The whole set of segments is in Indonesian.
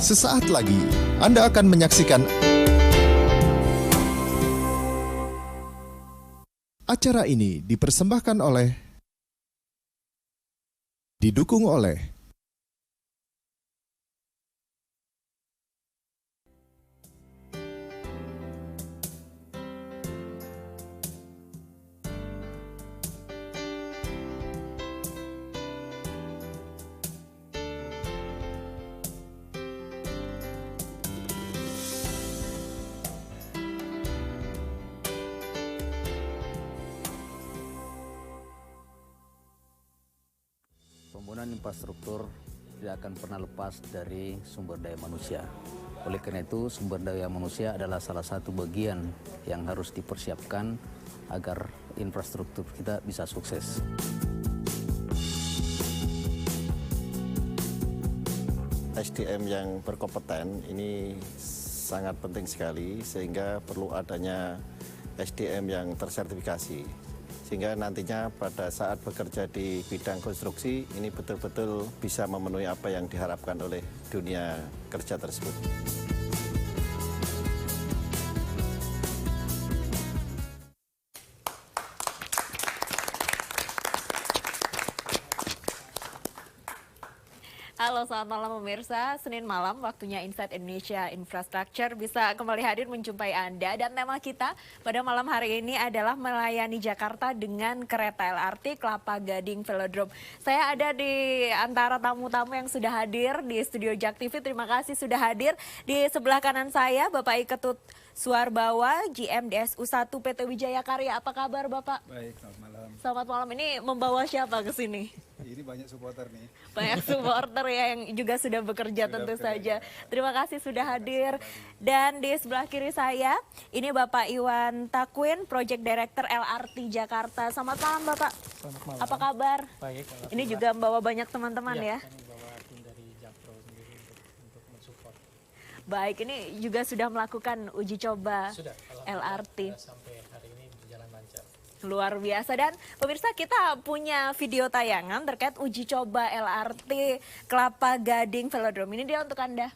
Sesaat lagi Anda akan menyaksikan acara ini dipersembahkan oleh, didukung oleh Pembangunan infrastruktur tidak akan pernah lepas dari sumber daya manusia. Oleh karena itu, sumber daya manusia adalah salah satu bagian yang harus dipersiapkan agar infrastruktur kita bisa sukses. SDM yang berkompeten ini sangat penting sekali, sehingga perlu adanya SDM yang tersertifikasi. Sehingga nantinya pada saat bekerja di bidang konstruksi, ini betul-betul bisa memenuhi apa yang diharapkan oleh dunia kerja tersebut. Halo, selamat malam pemirsa. Senin malam waktunya Insight Indonesia Infrastructure bisa kembali hadir menjumpai Anda. Dan tema kita pada malam hari ini adalah melayani Jakarta dengan kereta LRT Kelapa Gading Velodrome. Saya ada di antara tamu-tamu yang sudah hadir di studio JAK TV. Terima kasih sudah hadir. Di sebelah kanan saya Bapak Iketut Suarbawa, GM DSU 1 PT Wijaya Karya. Apa kabar Bapak? Baik, selamat malam. Selamat malam. Ini membawa siapa ke sini? Ini banyak supporter nih. Banyak supporter ya yang juga sudah bekerja tentu saja. Terima kasih sudah hadir. Dan di sebelah kiri saya, ini Bapak Iwan Takwin, Project Director LRT Jakarta. Selamat malam Bapak. Selamat malam. Apa kabar? Baik. Ini juga membawa banyak teman-teman ya. Kami bawa tim dari Jakpro sendiri untuk mensupport. Baik, ini juga sudah melakukan uji coba Sudah, LRT. sampai hari ini berjalan lancar. Luar biasa. Dan pemirsa, kita punya video tayangan terkait uji coba LRT Kelapa Gading Velodrome. Ini dia untuk Anda.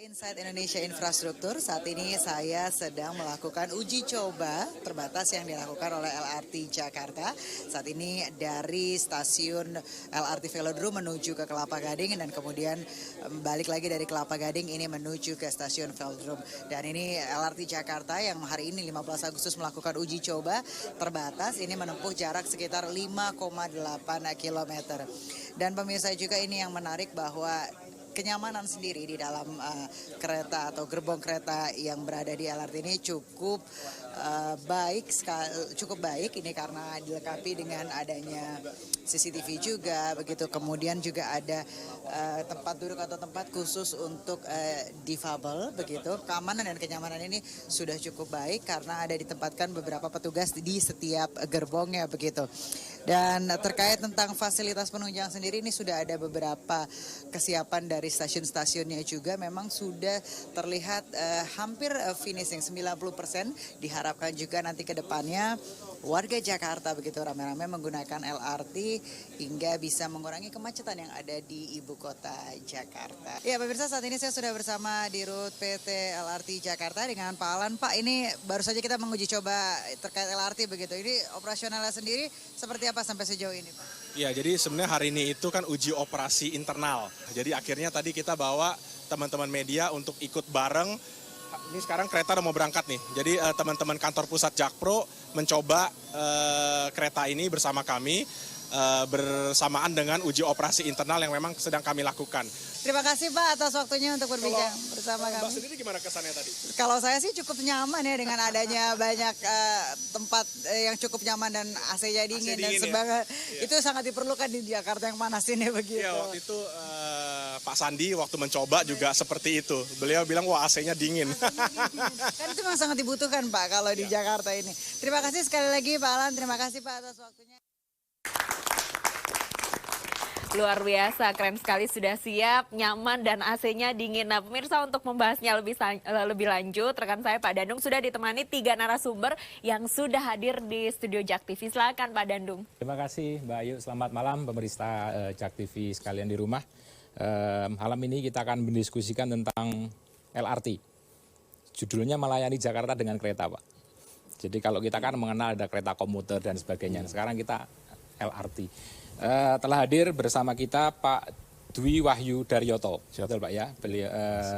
Insight Indonesia Infrastruktur, saat ini saya sedang melakukan uji coba terbatas yang dilakukan oleh LRT Jakarta. Saat ini dari stasiun LRT Velodrome menuju ke Kelapa Gading dan kemudian balik lagi dari Kelapa Gading ini menuju ke stasiun Velodrome. Dan ini LRT Jakarta yang hari ini 15 Agustus melakukan uji coba terbatas, ini menempuh jarak sekitar 5,8 km. Dan pemirsa juga ini yang menarik bahwa kenyamanan sendiri di dalam kereta atau gerbong kereta yang berada di LRT ini cukup baik ini karena dilengkapi dengan adanya CCTV juga begitu, kemudian juga ada tempat duduk atau tempat khusus untuk difabel begitu. Keamanan dan kenyamanan ini sudah cukup baik karena ada ditempatkan beberapa petugas di setiap gerbongnya begitu. Dan terkait tentang fasilitas penunjang sendiri, ini sudah ada beberapa kesiapan dari stasiun-stasiunnya juga memang sudah terlihat hampir finishing 90%. Diharapkan juga nanti ke depannya warga Jakarta begitu ramai-ramai menggunakan LRT hingga bisa mengurangi kemacetan yang ada di ibu kota Jakarta. Ya pemirsa, saat ini saya sudah bersama di Rut PT LRT Jakarta dengan Pak Alan. Pak, ini baru saja kita menguji coba terkait LRT begitu. Ini operasionalnya sendiri seperti apa sampai sejauh ini, Pak? Ya, jadi sebenarnya hari ini itu kan uji operasi internal. Jadi akhirnya tadi kita bawa teman-teman media untuk ikut bareng. Ini sekarang kereta udah mau berangkat nih. Jadi teman-teman kantor pusat Jakpro mencoba kereta ini bersama kami bersamaan dengan uji operasi internal yang memang sedang kami lakukan. Terima kasih Pak atas waktunya untuk berbincang bersama kami. Mbak sendiri gimana kesannya tadi? Kalau saya sih cukup nyaman ya dengan adanya banyak tempat yang cukup nyaman dan AC-nya dingin dan sebagainya. Ya. Itu sangat diperlukan di Jakarta yang panas ini begitu. Iya, waktu itu Pak Sandi waktu mencoba juga seperti itu. Beliau bilang wah AC-nya dingin. Kan itu memang sangat dibutuhkan Pak kalau di Jakarta ini. Terima kasih sekali lagi Pak Alan, terima kasih Pak atas waktunya. Luar biasa, keren sekali, sudah siap, nyaman dan AC-nya dingin. Nah pemirsa, untuk membahasnya lebih lanjut, rekan saya Pak Dandung sudah ditemani 3 narasumber yang sudah hadir di studio JAK TV. Silakan Pak Dandung. Terima kasih Mbak Ayu, selamat malam pemirsa JAK TV sekalian di rumah. Malam ini kita akan mendiskusikan tentang LRT. Judulnya melayani Jakarta dengan kereta, Pak. Jadi kalau kita kan mengenal ada kereta komuter dan sebagainya. Sekarang kita LRT. Telah hadir bersama kita Pak Dwi Wahyu Daryoto, betul Pak ya, beliau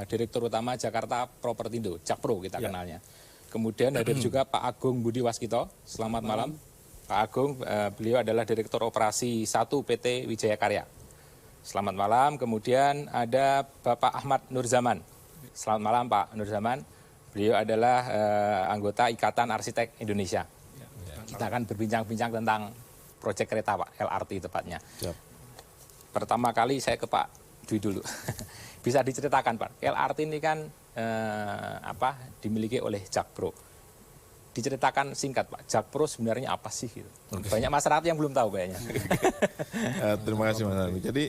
Direktur Utama Jakarta Propertindo, Jakpro kita kenalnya. Kemudian hadir juga Pak Agung Budi Waskito, selamat malam. Pak Agung, beliau adalah Direktur Operasi 1 PT Wijaya Karya. Selamat malam. Kemudian ada Bapak Ahmad Nurzaman. Selamat malam Pak Nurzaman. Beliau adalah anggota Ikatan Arsitek Indonesia. Kita akan berbincang-bincang tentang proyek kereta Pak, LRT tepatnya. Pertama kali saya ke Pak Dwi dulu. Bisa diceritakan Pak, LRT ini kan dimiliki oleh Jakpro. Diceritakan singkat Pak, Jakpro sebenarnya apa sih? Gitu. Banyak masyarakat yang belum tahu kayaknya. Terima kasih Mas Almi. Jadi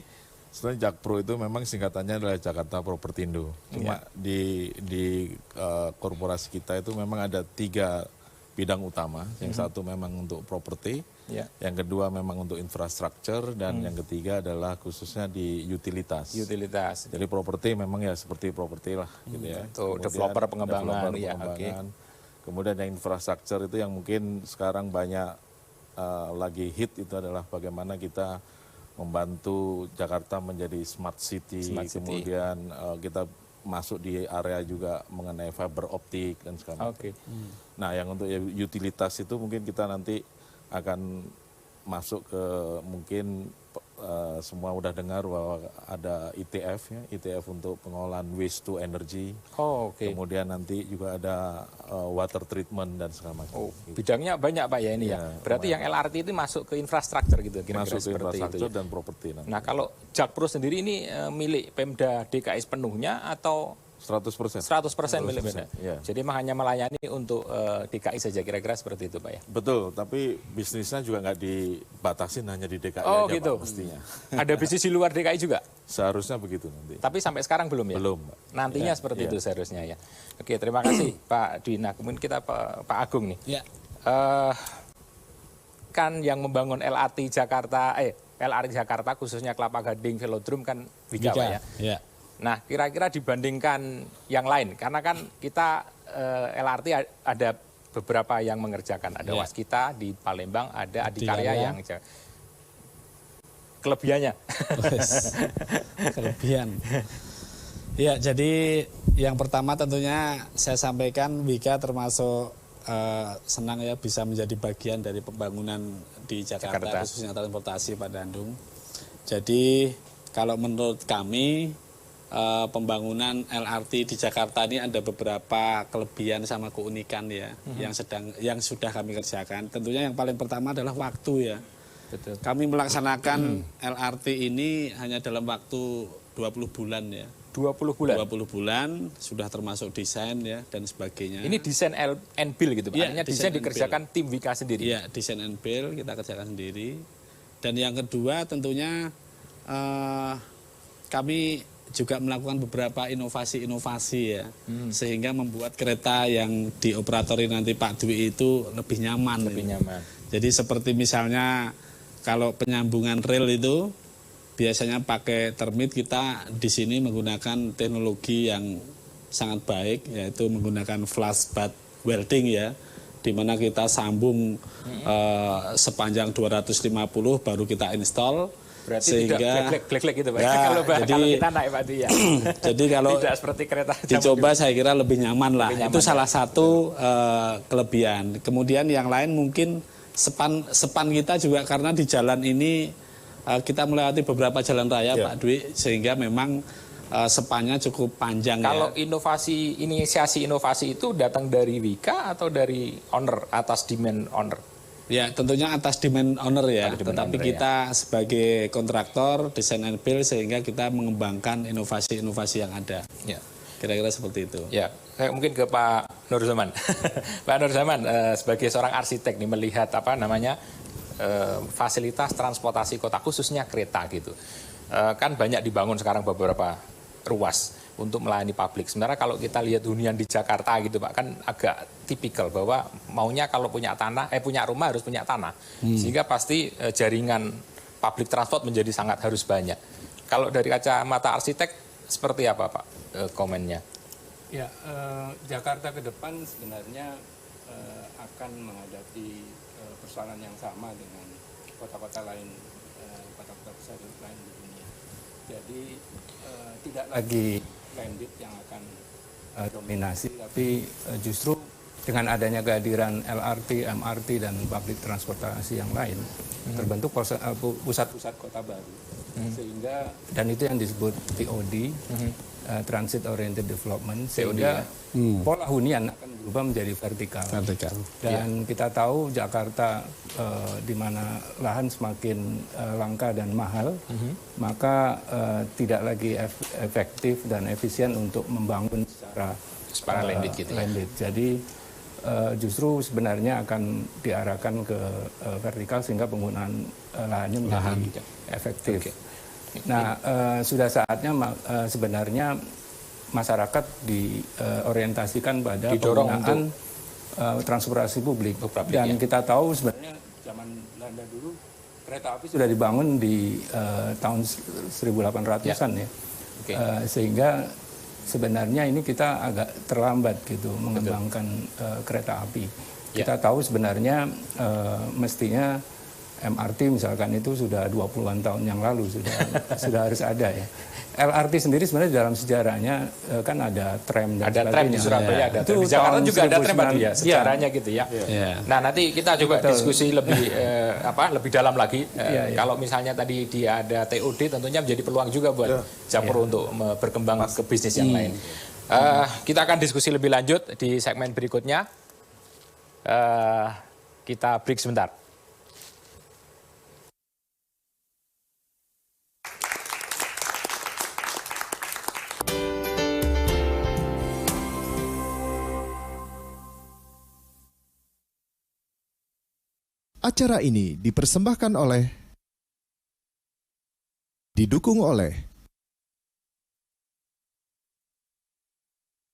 sebenarnya Jakpro itu memang singkatannya adalah Jakarta Propertindo. Cuma di korporasi kita itu memang ada 3 bidang utama. Yang satu memang untuk properti, yang kedua memang untuk infrastruktur, dan yang ketiga adalah khususnya di utilitas. Jadi properti memang ya seperti properti lah, gitu ya. Untuk developer pengembangan, Kemudian yang infrastruktur itu yang mungkin sekarang banyak lagi hit itu adalah bagaimana kita membantu Jakarta menjadi smart city. Kemudian kita masuk di area juga mengenai fiber optik dan segala macam. Nah, yang untuk utilitas itu mungkin kita nanti akan masuk ke mungkin semua udah dengar bahwa ada ITF ya, ITF untuk pengolahan waste to energy. Kemudian nanti juga ada water treatment dan segala macam. Bidangnya banyak Pak ya ini ya. Berarti yang LRT itu masuk ke infrastruktur gitu kira-kira masuk ke seperti infrastruktur itu. dan properti. Nah, kalau Jakpro sendiri ini milik Pemda DKI sepenuhnya atau 100%. 100% milik Pemda. Jadi memang hanya melayani untuk DKI saja, kira-kira seperti itu Pak ya. Betul, tapi bisnisnya juga nggak dibatasin hanya di DKI aja gitu. Pak, mestinya. Ada bisnis di luar DKI juga? Seharusnya begitu nanti. Tapi sampai sekarang belum ya? Belum, Pak. Nantinya seperti itu seharusnya ya. Oke, terima kasih Pak Dwi. Nah, kemudian kita Pak Agung nih. Kan yang membangun LRT Jakarta khususnya Kelapa Gading Velodrome kan Wika Pak ya. Nah, kira-kira dibandingkan yang lain, karena kan kita LRT ada beberapa yang mengerjakan. Ada Waskita di Palembang, ada Adikarya yang kelebihannya. Kelebihan. Ya, jadi yang pertama tentunya saya sampaikan Wika termasuk senang ya bisa menjadi bagian dari pembangunan di Jakarta. Khususnya transportasi Pak Dandung. Jadi kalau menurut kami pembangunan LRT di Jakarta ini ada beberapa kelebihan sama keunikan ya yang sudah kami kerjakan. Tentunya yang paling pertama adalah waktu ya. Betul. Kami melaksanakan LRT ini hanya dalam waktu 20 bulan ya. 20 bulan. 20 bulan sudah termasuk desain ya dan sebagainya. Ini desain and build gitu Pak. Artinya desain dikerjakan tim Wika sendiri. Iya, desain and build kita kerjakan sendiri. Dan yang kedua tentunya kami juga melakukan beberapa inovasi-inovasi ya, sehingga membuat kereta yang dioperatori nanti Pak Dwi itu lebih nyaman. Jadi seperti misalnya kalau penyambungan rel itu biasanya pakai termit, kita di sini menggunakan teknologi yang sangat baik, yaitu menggunakan flash butt welding ya, di mana kita sambung sepanjang 250 baru kita install. Berarti sehingga tidak glek-glek gitu Pak. Ya, kalau kita naik Pak Dwi ya. Jadi kalau tidak seperti kereta dicoba saya kira lebih nyaman lah. Itu salah satu kelebihan. Kemudian yang lain mungkin sepan kita juga karena di jalan ini kita melewati beberapa jalan raya Pak Dwi, sehingga memang sepannya cukup panjang. Kalau inisiasi inovasi itu datang dari Wika atau dari owner, atas demand owner? Ya tentunya atas demand owner ya, tetapi kita sebagai kontraktor desain and build sehingga kita mengembangkan inovasi-inovasi yang ada. Kira-kira seperti itu. Ya, mungkin ke Pak Nurzaman. Pak Nurzaman sebagai seorang arsitek nih melihat fasilitas transportasi kota khususnya kereta gitu. Kan banyak dibangun sekarang beberapa ruas untuk melayani publik. Sebenarnya kalau kita lihat hunian di Jakarta gitu Pak, kan agak tipikal bahwa maunya kalau punya rumah harus punya tanah. Sehingga pasti jaringan public transport menjadi harus banyak. Kalau dari kacamata arsitek seperti apa Pak komennya? Ya, Jakarta ke depan sebenarnya akan menghadapi persoalan yang sama dengan kota-kota lain, kota-kota besar lain di dunia. Jadi tidak lagi landed yang akan dominasi, tapi justru dengan adanya kehadiran LRT, MRT, dan public transportasi yang lain, terbentuk pusat-pusat kota baru. Sehingga, dan itu yang disebut TOD, Transit Oriented Development, sehingga pola hunian akan berubah menjadi vertikal. Dan kita tahu Jakarta di mana lahan semakin langka dan mahal, maka tidak lagi efektif dan efisien untuk membangun secara landed gitu ya. Jadi justru sebenarnya akan diarahkan ke vertikal sehingga penggunaan lahannya menjadi efektif. Nah, sudah saatnya sebenarnya masyarakat diorientasikan pada penggunaan transportasi publik. Dan kita tahu sebenarnya zaman Belanda dulu kereta api sudah dibangun di tahun 1800-an ya. Sehingga sebenarnya ini kita agak terlambat gitu mengembangkan kereta api. Kita tahu sebenarnya mestinya MRT misalkan itu sudah 20-an tahun yang lalu sudah harus ada ya. LRT sendiri sebenarnya dalam sejarahnya kan ada tram dan ada tram di Surabaya, ada tram di Jakarta juga ada tram ya, sejarahnya gitu ya. Nah, nanti kita coba diskusi lebih lebih dalam lagi. Kalau misalnya tadi dia ada TOD tentunya menjadi peluang juga buat Jakpro untuk berkembang ke bisnis yang lain. Kita akan diskusi lebih lanjut di segmen berikutnya. Kita break sebentar. Acara ini dipersembahkan oleh didukung oleh